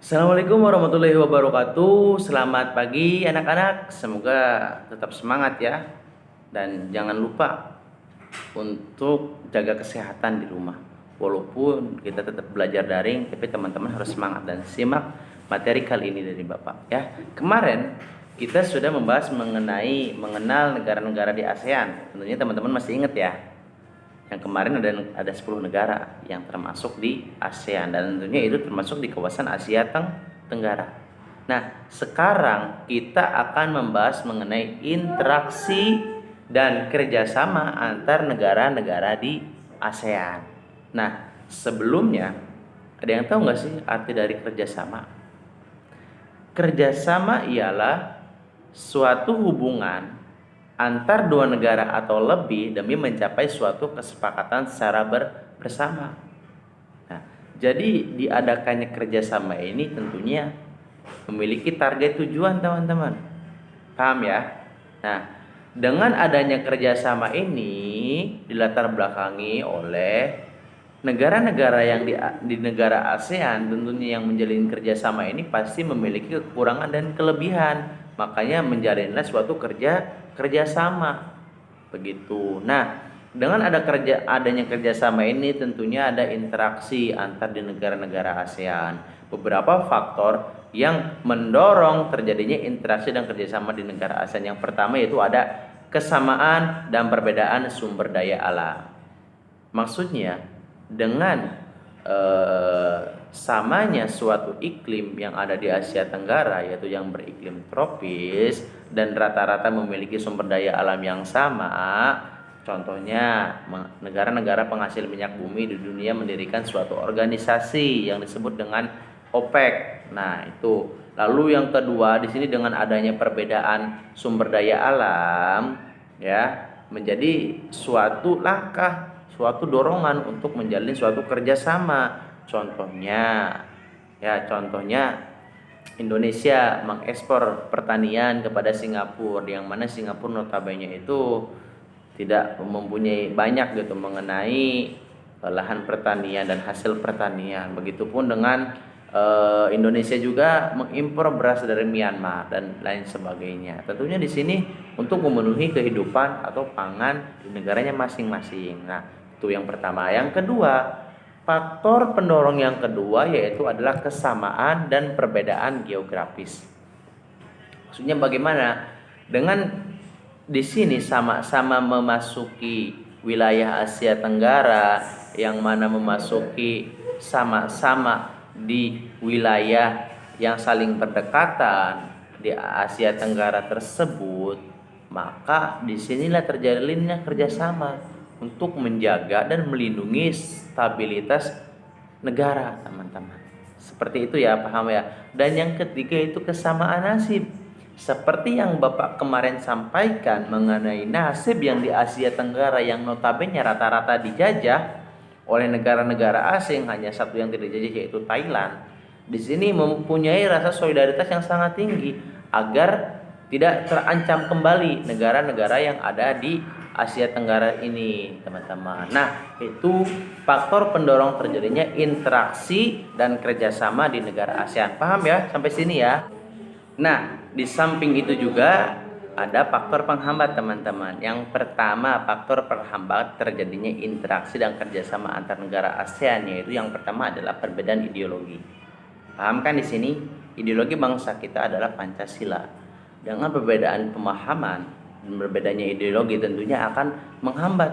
Assalamualaikum warahmatullahi wabarakatuh. Selamat pagi anak-anak. Semoga tetap semangat ya. Dan jangan lupa untuk jaga kesehatan di rumah. Walaupun kita tetap belajar daring, tapi teman-teman harus semangat dan simak materi kali ini dari Bapak ya. Kemarin kita sudah membahas mengenal negara-negara di ASEAN. Tentunya teman-teman masih ingat ya. Yang kemarin ada 10 negara yang termasuk di ASEAN, dan tentunya itu termasuk di kawasan Asia Tenggara. Nah, sekarang kita akan membahas mengenai interaksi dan kerjasama antar negara-negara di ASEAN. Nah, sebelumnya ada yang tahu nggak sih arti dari kerjasama? Kerjasama ialah suatu hubungan antar dua negara atau lebih demi mencapai suatu kesepakatan secara bersama. Nah, jadi diadakannya kerjasama ini tentunya memiliki target tujuan, teman-teman. Paham ya? Nah, dengan adanya kerjasama ini dilatar belakangi oleh negara-negara yang di negara ASEAN. Tentunya yang menjalin kerjasama ini pasti memiliki kekurangan dan kelebihan. Makanya menjalinlah suatu kerjasama begitu. Nah, dengan adanya kerjasama ini tentunya ada interaksi antar di negara-negara ASEAN. Beberapa faktor yang mendorong terjadinya interaksi dan kerjasama di negara ASEAN. Yang pertama yaitu ada kesamaan dan perbedaan sumber daya alam. Maksudnya dengan samanya suatu iklim yang ada di Asia Tenggara, yaitu yang beriklim tropis dan rata-rata memiliki sumber daya alam yang sama. Contohnya negara-negara penghasil minyak bumi di dunia mendirikan suatu organisasi yang disebut dengan OPEC. Nah, itu. Lalu yang kedua di sini dengan adanya perbedaan sumber daya alam ya menjadi suatu langkah, suatu dorongan untuk menjalin suatu kerjasama. Contohnya Indonesia mengekspor pertanian kepada Singapura, yang mana Singapura notabene itu tidak mempunyai banyak gitu mengenai lahan pertanian dan hasil pertanian. Begitupun dengan Indonesia juga mengimpor beras dari Myanmar dan lain sebagainya. Tentunya di sini untuk memenuhi kehidupan atau pangan di negaranya masing-masing. Nah, itu yang pertama. Yang kedua, faktor pendorong yang kedua yaitu adalah kesamaan dan perbedaan geografis. Maksudnya bagaimana? Dengan di sini sama-sama memasuki wilayah Asia Tenggara, yang mana memasuki sama-sama di wilayah yang saling berdekatan di Asia Tenggara tersebut, maka disinilah terjalinnya kerjasama untuk menjaga dan melindungi stabilitas negara, teman-teman. Seperti itu ya, paham ya. Dan yang ketiga itu kesamaan nasib. Seperti yang Bapak kemarin sampaikan mengenai nasib yang di Asia Tenggara yang notabene rata-rata dijajah oleh negara-negara asing, hanya satu yang tidak dijajah yaitu Thailand. Di sini mempunyai rasa solidaritas yang sangat tinggi agar tidak terancam kembali negara-negara yang ada di Asia Tenggara ini, teman-teman. Nah, itu faktor pendorong terjadinya interaksi dan kerjasama di negara ASEAN. Paham ya sampai sini ya? Nah, di samping itu juga ada faktor penghambat, teman-teman. Yang pertama, faktor penghambat terjadinya interaksi dan kerjasama antar negara ASEAN, yaitu yang pertama adalah perbedaan ideologi. Paham kan di sini? Ideologi bangsa kita adalah Pancasila. Dengan perbedaan pemahaman dan berbedanya ideologi tentunya akan menghambat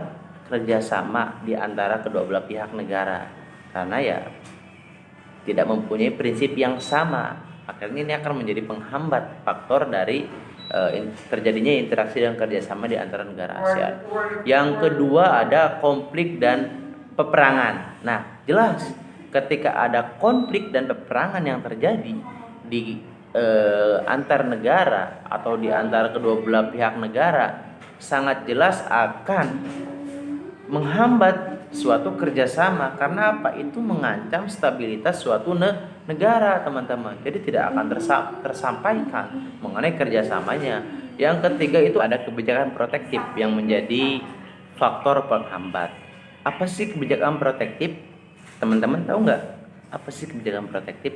kerjasama di antara kedua belah pihak negara, karena ya tidak mempunyai prinsip yang sama. Akhirnya ini akan menjadi penghambat faktor dari terjadinya interaksi dan kerjasama di antara negara ASEAN. Yang kedua ada konflik dan peperangan. Nah, jelas ketika ada konflik dan peperangan yang terjadi di antar negara atau di antara kedua belah pihak negara, sangat jelas akan menghambat suatu kerjasama. Karena apa? Itu mengancam stabilitas suatu negara, teman-teman. Jadi tidak akan tersampaikan mengenai kerjasamanya. Yang ketiga itu ada kebijakan protektif yang menjadi faktor penghambat. Apa sih kebijakan protektif? Teman-teman tahu nggak? Apa sih kebijakan protektif?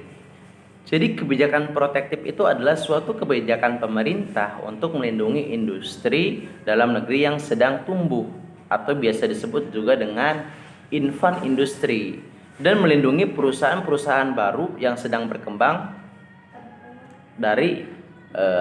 Jadi kebijakan protektif itu adalah suatu kebijakan pemerintah untuk melindungi industri dalam negeri yang sedang tumbuh atau biasa disebut juga dengan infant industry, dan melindungi perusahaan-perusahaan baru yang sedang berkembang dari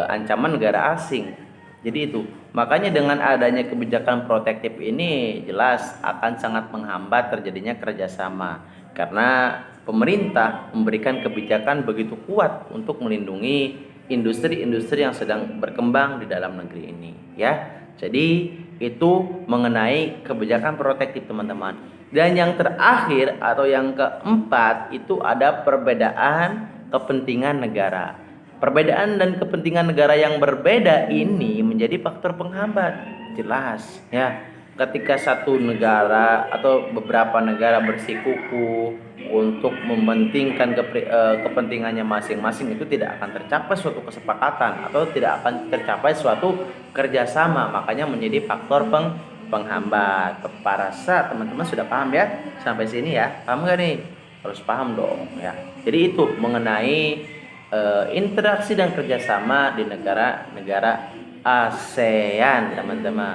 ancaman negara asing. Jadi itu makanya dengan adanya kebijakan protektif ini jelas akan sangat menghambat terjadinya kerjasama, karena pemerintah memberikan kebijakan begitu kuat untuk melindungi industri-industri yang sedang berkembang di dalam negeri ini, ya. Jadi itu mengenai kebijakan protektif, teman-teman. Dan yang terakhir atau yang keempat itu ada perbedaan kepentingan negara. Perbedaan dan kepentingan negara yang berbeda ini menjadi faktor penghambat. Jelas, ya. Ketika satu negara atau beberapa negara bersikuku untuk mementingkan kepentingannya masing-masing, itu tidak akan tercapai suatu kesepakatan atau tidak akan tercapai suatu kerjasama. Makanya menjadi faktor penghambat. Para rasa teman-teman sudah paham ya sampai sini ya? Paham gak nih? Harus paham dong ya. Jadi itu mengenai interaksi dan kerjasama di negara-negara ASEAN, teman-teman.